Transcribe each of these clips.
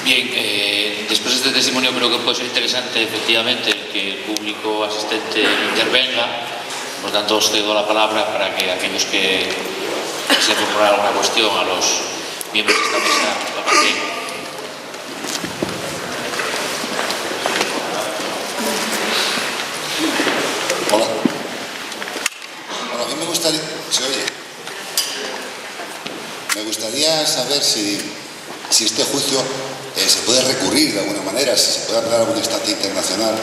Bien, después de este testimonio creo que puede ser interesante efectivamente que el público asistente intervenga. Por tanto, os cedo la palabra para que aquellos que deseen formular alguna cuestión a los miembros de esta mesa lo planteen. Hola. Bueno, a mí me gustaría... ¿Se oye? Me gustaría saber si este juicio se puede recurrir de alguna manera, si se puede apelar a alguna instancia internacional,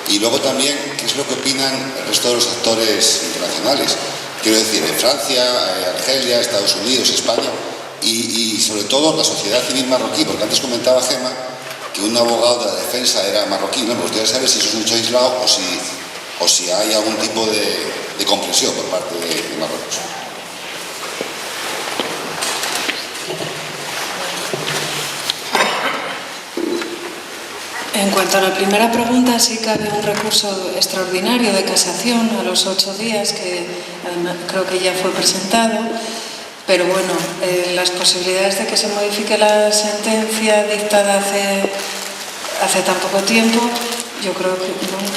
y luego también qué es lo que opinan el resto de los actores internacionales. Quiero decir, en Francia, Argelia, Estados Unidos, España y sobre todo la sociedad civil marroquí, porque antes comentaba Gemma que un abogado de la defensa era marroquí. No, me gustaría saber si eso es un hecho aislado o si hay algún tipo de comprensión por parte de Marruecos. En cuanto a la primera pregunta, sí cabe un recurso extraordinario de casación a los 8 días, que además creo que ya fue presentado, pero bueno, las posibilidades de que se modifique la sentencia dictada hace tan poco tiempo, yo creo que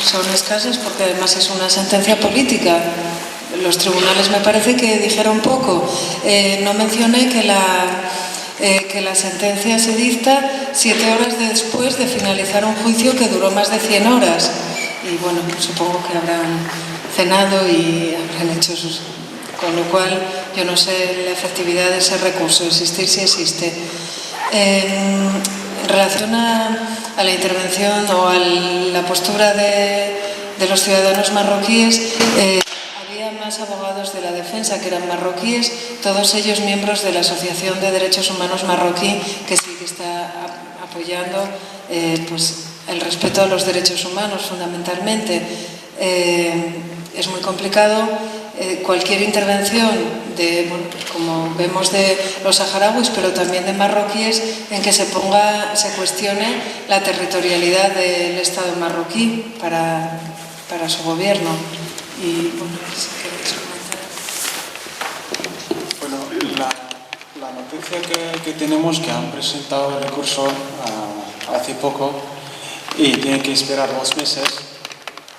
son escasas, porque además es una sentencia política. Los tribunales me parece que dijeron poco. No mencioné que la sentencia se dicta 7 horas después de finalizar un juicio que duró más de 100 horas. Y bueno, supongo que habrán cenado y habrán hecho sus... Con lo cual, yo no sé la efectividad de ese recurso, existir si existe. En relación a la intervención o a la postura de los ciudadanos marroquíes, había más abogados de la defensa que eran marroquíes, todos ellos miembros de la Asociación de Derechos Humanos Marroquí, que sí que está apoyando pues, el respeto a los derechos humanos fundamentalmente. Es muy complicado cualquier intervención como vemos de los saharauis, pero también de marroquíes, en que se cuestione la territorialidad del Estado marroquí para su gobierno. Y bueno, si queréis comentar. Bueno, la noticia que tenemos, que han presentado el recurso hace poco y tienen que esperar 2 meses,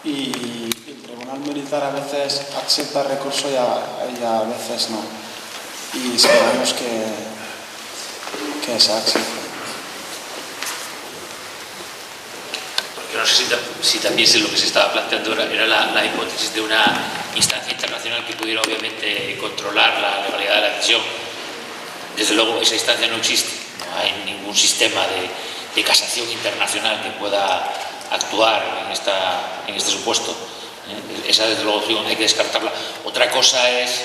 y el Tribunal Militar a veces acepta el recurso y a veces no, y esperamos que se acepte. No sé si también lo que se estaba planteando era la hipótesis de una instancia internacional que pudiera obviamente controlar la legalidad de la decisión. Desde luego esa instancia no existe, no hay ningún sistema de casación internacional que pueda actuar en este supuesto. Esa desde luego hay que descartarla. Otra cosa es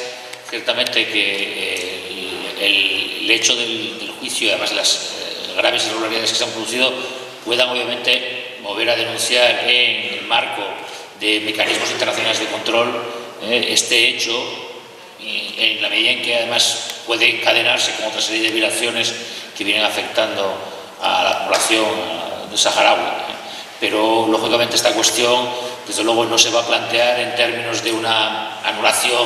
ciertamente que el hecho del juicio y además las graves irregularidades que se han producido puedan obviamente mover a denunciar en el marco de mecanismos internacionales de control este hecho, en la medida en que además puede encadenarse con otra serie de violaciones que vienen afectando a la población saharaui. Pero lógicamente esta cuestión desde luego no se va a plantear en términos de una anulación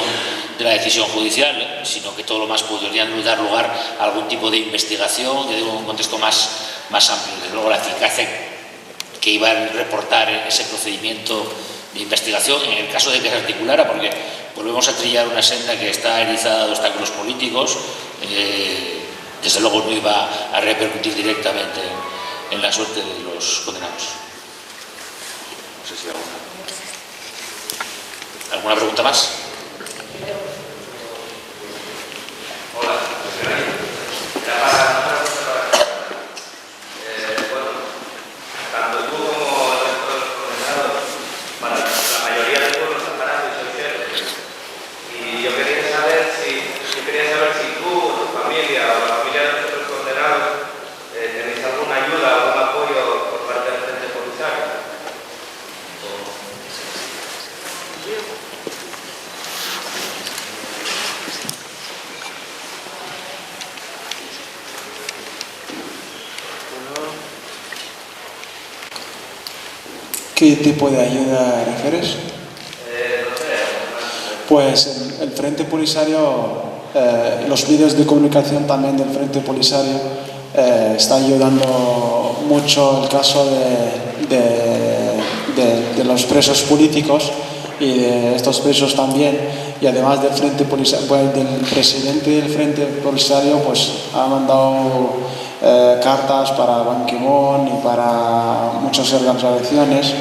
de la decisión judicial, sino que todo lo más podría dar lugar a algún tipo de investigación en un contexto más amplio. Desde luego la eficacia que iba a reportar ese procedimiento de investigación, en el caso de que se articulara, porque volvemos a trillar una senda que está erizada de obstáculos políticos, desde luego no iba a repercutir directamente en la suerte de los condenados. No sé si alguna pregunta más. Hola, tanto tú como el resto de los condenados, para la mayoría del pueblo saharaui soy cierto. Y yo quería saber si tú o tu familia o la familia de los otros condenados tenéis alguna ayuda, algún apoyo por parte del Frente Polisario. ¿Qué tipo de ayuda refieres? Pues el Frente Polisario, los medios de comunicación también del Frente Polisario está ayudando mucho el caso de los presos políticos y de estos presos también, y además del presidente del Frente Polisario, pues ha mandado cartas para Ban Ki-moon y para muchas organizaciones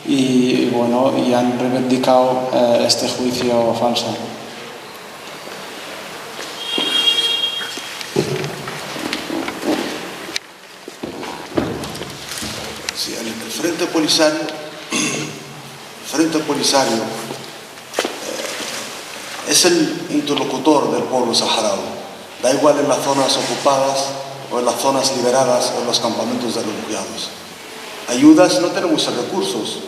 y bueno, y han reivindicado este juicio falso. Sí, el Frente Polisario es el interlocutor del pueblo saharaui. Da igual en las zonas ocupadas o en las zonas liberadas o en los campamentos de refugiados. Ayudas, no tenemos recursos.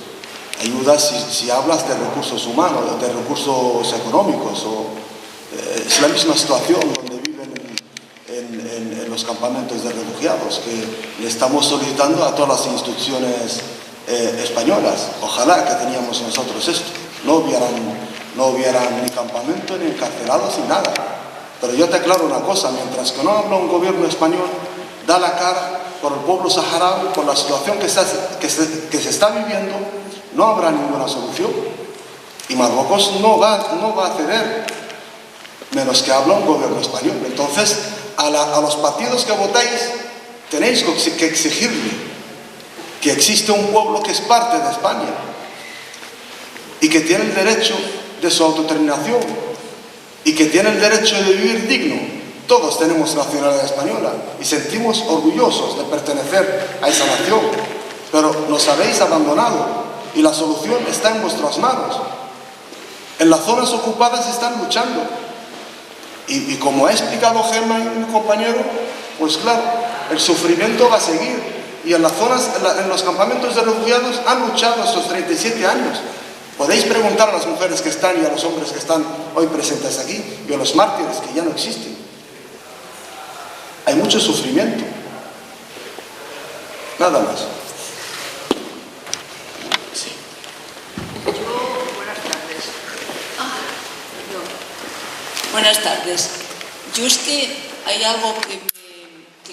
Ayudas si hablas de recursos humanos, de recursos económicos. Es la misma situación donde viven en los campamentos de refugiados, que le estamos solicitando a todas las instituciones españolas. Ojalá que teníamos nosotros esto. No hubieran ni campamento, ni encarcelados, ni nada. Pero yo te aclaro una cosa, mientras que no habla un gobierno español, da la cara por el pueblo saharaui, por la situación que se está viviendo, no habrá ninguna solución. Y Marruecos no va a ceder, menos que habla un gobierno español. Entonces, a los partidos que votáis, tenéis que exigirle que existe un pueblo que es parte de España y que tiene el derecho de su autodeterminación y que tiene el derecho de vivir digno. Todos tenemos nacionalidad española y sentimos orgullosos de pertenecer a esa nación, pero nos habéis abandonado y la solución está en vuestras manos. En las zonas ocupadas están luchando y como ha explicado Gemma y mi compañero, pues claro, el sufrimiento va a seguir. Y en las zonas, en los campamentos de refugiados han luchado estos 37 años. Podéis preguntar a las mujeres que están y a los hombres que están hoy presentes aquí y a los mártires que ya no existen. Hay mucho sufrimiento. Nada más. Sí. Buenas tardes. Buenas tardes. Yo es que hay algo que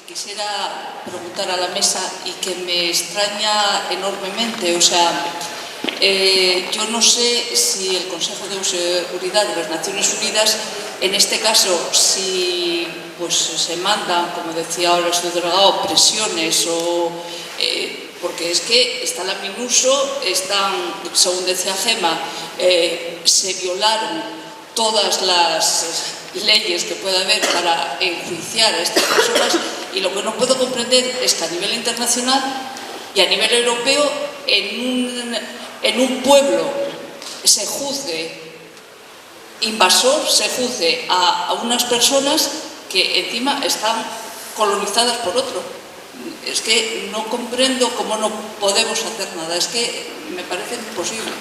quisiera preguntar a la mesa y que me extraña enormemente. O sea, yo no sé si el Consejo de Seguridad de las Naciones Unidas, en este caso, si pues se mandan, como decía ahora el señor delegado, presiones o... porque es que está la MINUSO, según decía Gemma, se violaron todas las leyes que pueda haber para enjuiciar a estas personas, y lo que no puedo comprender es que a nivel internacional y a nivel europeo en un pueblo se juzgue invasor, se juzgue a unas personas que encima están colonizadas por otro. Es que no comprendo cómo no podemos hacer nada, es que me parece imposible.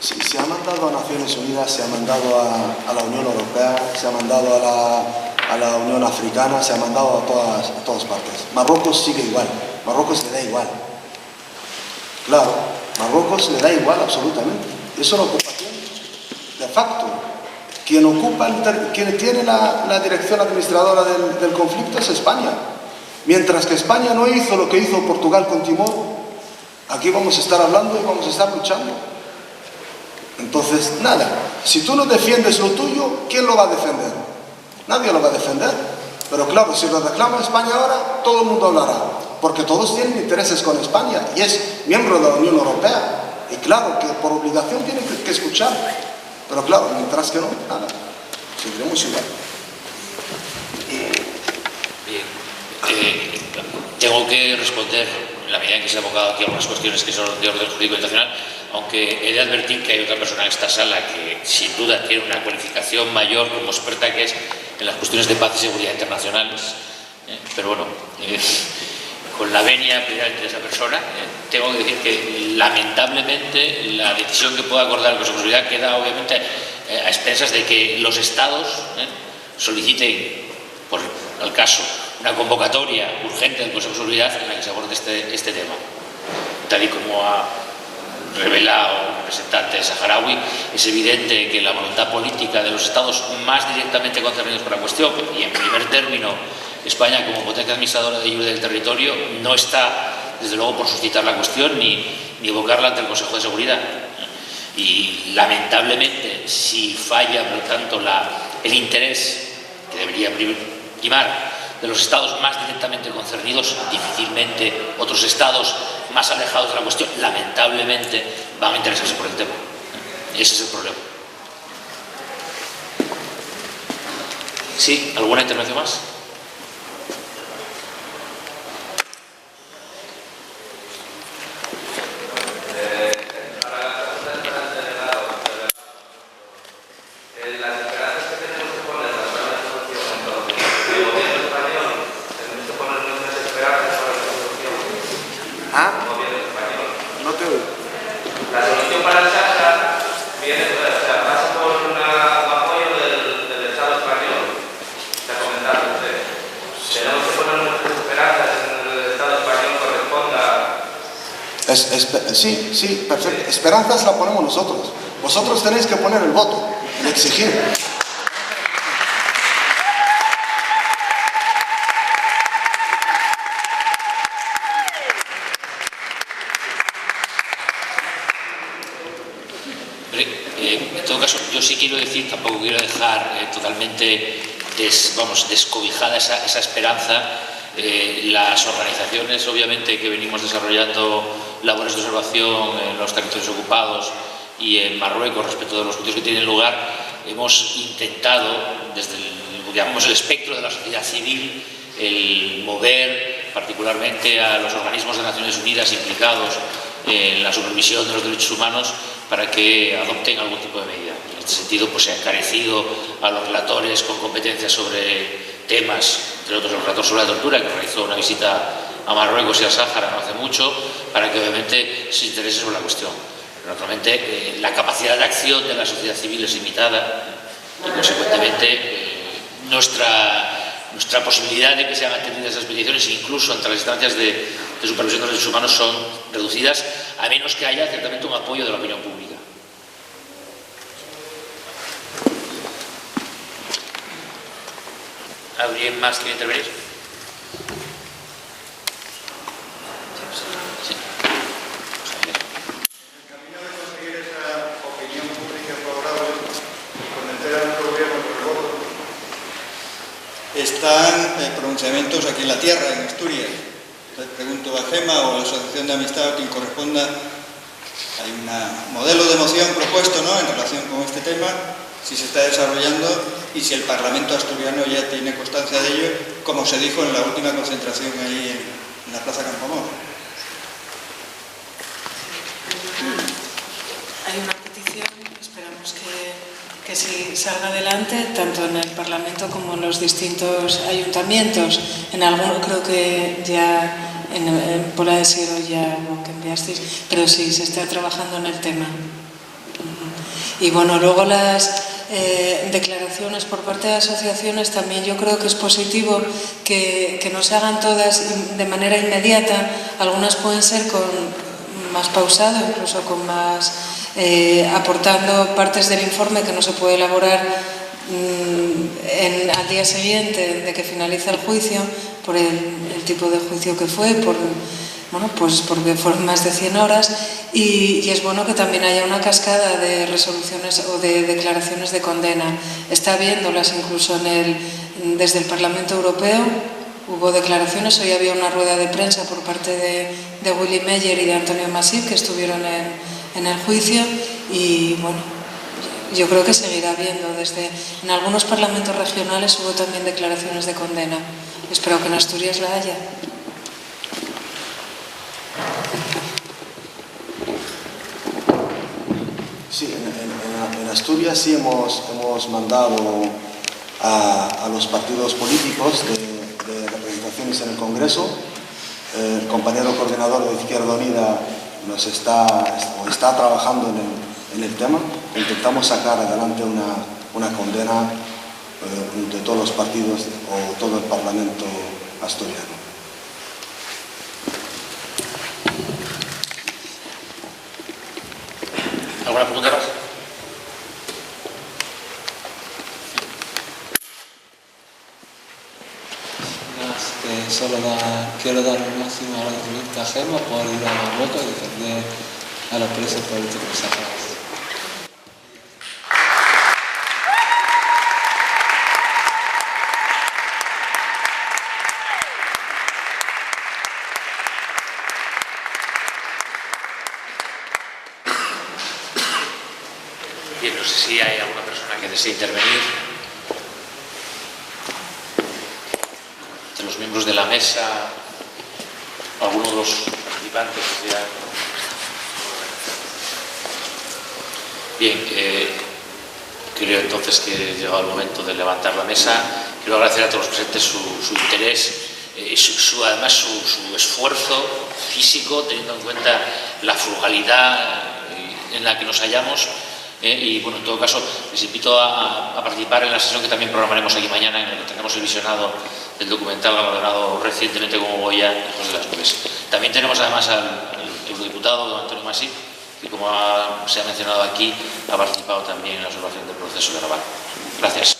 Sí, se ha mandado a Naciones Unidas, se ha mandado a la Unión Europea, se ha mandado a la Unión Africana, se ha mandado a todas partes. Marruecos sigue igual, Marruecos le da igual. Claro, Marruecos le da igual absolutamente. Es una ocupación de facto. Quien tiene la dirección administradora del conflicto es España. Mientras que España no hizo lo que hizo Portugal con Timor, aquí vamos a estar hablando y vamos a estar luchando. Entonces, nada, si tú no defiendes lo tuyo, ¿quién lo va a defender? Nadie lo va a defender. Pero claro, si lo reclama España ahora, todo el mundo hablará, porque todos tienen intereses con España y es miembro de la Unión Europea. Y claro, que por obligación tienen que escuchar. Pero claro, mientras que no, nada, seguiremos igual. Bien, tengo que responder, en la medida en que se ha abocado aquí algunas cuestiones que son de orden jurídico internacional, aunque he de advertir que hay otra persona en esta sala que sin duda tiene una cualificación mayor como experta que es en las cuestiones de paz y seguridad internacionales, pero bueno, con la venia precisamente de esa persona, tengo que decir que lamentablemente la decisión que pueda acordar el Consejo de Seguridad queda obviamente a expensas de que los Estados soliciten, por el caso, una convocatoria urgente del Consejo de Seguridad en la que se aborde este tema, tal y como ha revelado representante saharaui. Es evidente que la voluntad política de los estados más directamente concernidos por la cuestión, y en primer término España como potencia administradora de jure del territorio, no está desde luego por suscitar la cuestión ni evocarla ante el Consejo de Seguridad. Y lamentablemente, si falla, por lo tanto, el interés que debería primar de los estados más directamente concernidos, difícilmente otros estados más alejados de la cuestión, lamentablemente, van a interesarse por el tema. Ese es el problema. ¿Sí? ¿Alguna intervención más? La solución para el Sahara pasa por un apoyo del Estado español. Se ha comentado usted. Tenemos que poner nuestras esperanzas en el Estado español corresponda. Sí, perfecto. Esperanzas la ponemos nosotros. Vosotros tenéis que poner el voto y exigir. En todo caso, yo sí quiero decir, tampoco quiero dejar totalmente descobijada esa esperanza. Las organizaciones, obviamente, que venimos desarrollando labores de observación en los territorios ocupados y en Marruecos respecto de los juicios que tienen lugar, hemos intentado, desde el espectro de la sociedad civil, el mover particularmente a los organismos de Naciones Unidas implicados en la supervisión de los derechos humanos para que adopten algún tipo de medida. En este sentido, pues se ha encarecido a los relatores con competencias sobre temas, entre otros el relator sobre la tortura, que realizó una visita a Marruecos y a Sáhara no hace mucho, para que obviamente se interese sobre la cuestión. Pero, naturalmente, la capacidad de acción de la sociedad civil es limitada y, consecuentemente, nuestra posibilidad de que sean atendidas esas peticiones, incluso ante las instancias de supervisión de los derechos humanos, son reducidas, a menos que haya ciertamente un apoyo de la opinión pública. ¿Alguien más quiere intervenir? Sí. El camino de conseguir esa opinión pública favorable y convencer a nuestro gobierno por el voto están pronunciamientos aquí en la tierra, en Asturias. Entonces pregunto a GEMA o a la Asociación de Amistad, a quien corresponda. Hay un modelo de moción propuesto, ¿no?, en relación con este tema, si se está desarrollando y si el Parlamento asturiano ya tiene constancia de ello, como se dijo en la última concentración ahí en la Plaza Campoamor. Hay una petición, esperamos que si salga adelante, tanto en el Parlamento como en los distintos ayuntamientos. En alguno creo que ya en Pola de Siero ya lo que enviasteis, pero sí, se está trabajando en el tema. Y bueno, luego las declaraciones por parte de asociaciones, también yo creo que es positivo que no se hagan todas de manera inmediata. Algunas pueden ser con más pausado, incluso con más aportando partes del informe que no se puede elaborar al día siguiente de que finaliza el juicio, por el tipo de juicio que fue, pues porque fueron más de 100 horas, y es bueno que también haya una cascada de resoluciones o de declaraciones de condena. Está viéndolas incluso desde el Parlamento Europeo. Hubo declaraciones, hoy había una rueda de prensa por parte de Willy Meyer y de Antonio Masip, que estuvieron en el juicio, y bueno, yo creo que seguirá habiendo. En algunos parlamentos regionales hubo también declaraciones de condena. Espero que en Asturias la haya. Sí, en Asturias sí hemos mandado a los partidos políticos de representaciones en el Congreso. El compañero coordinador de Izquierda Unida está trabajando en el tema. Intentamos sacar adelante una condena de todos los partidos o todo el Parlamento asturiano. ¿Alguna pregunta más? Quiero dar un máximo agradecimiento a Gemma por ir a Marruecos y defender a los presos políticos sagrados. Bien, no sé si hay alguna persona que desee intervenir. De los miembros de la mesa, alguno de los participantes. Bien, creo entonces que ha llegado el momento de levantar la mesa. Quiero agradecer a todos los presentes su interés, además su esfuerzo físico, teniendo en cuenta la frugalidad en la que nos hallamos. Y bueno, en todo caso, les invito a participar en la sesión que también programaremos aquí mañana, en la que tendremos el visionado del documental galardonado recientemente como Goya, Hijos de las Nubes. También tenemos además al eurodiputado don Antonio Masip, que como se ha mencionado aquí, ha participado también en la observación del proceso de Rabat. Gracias.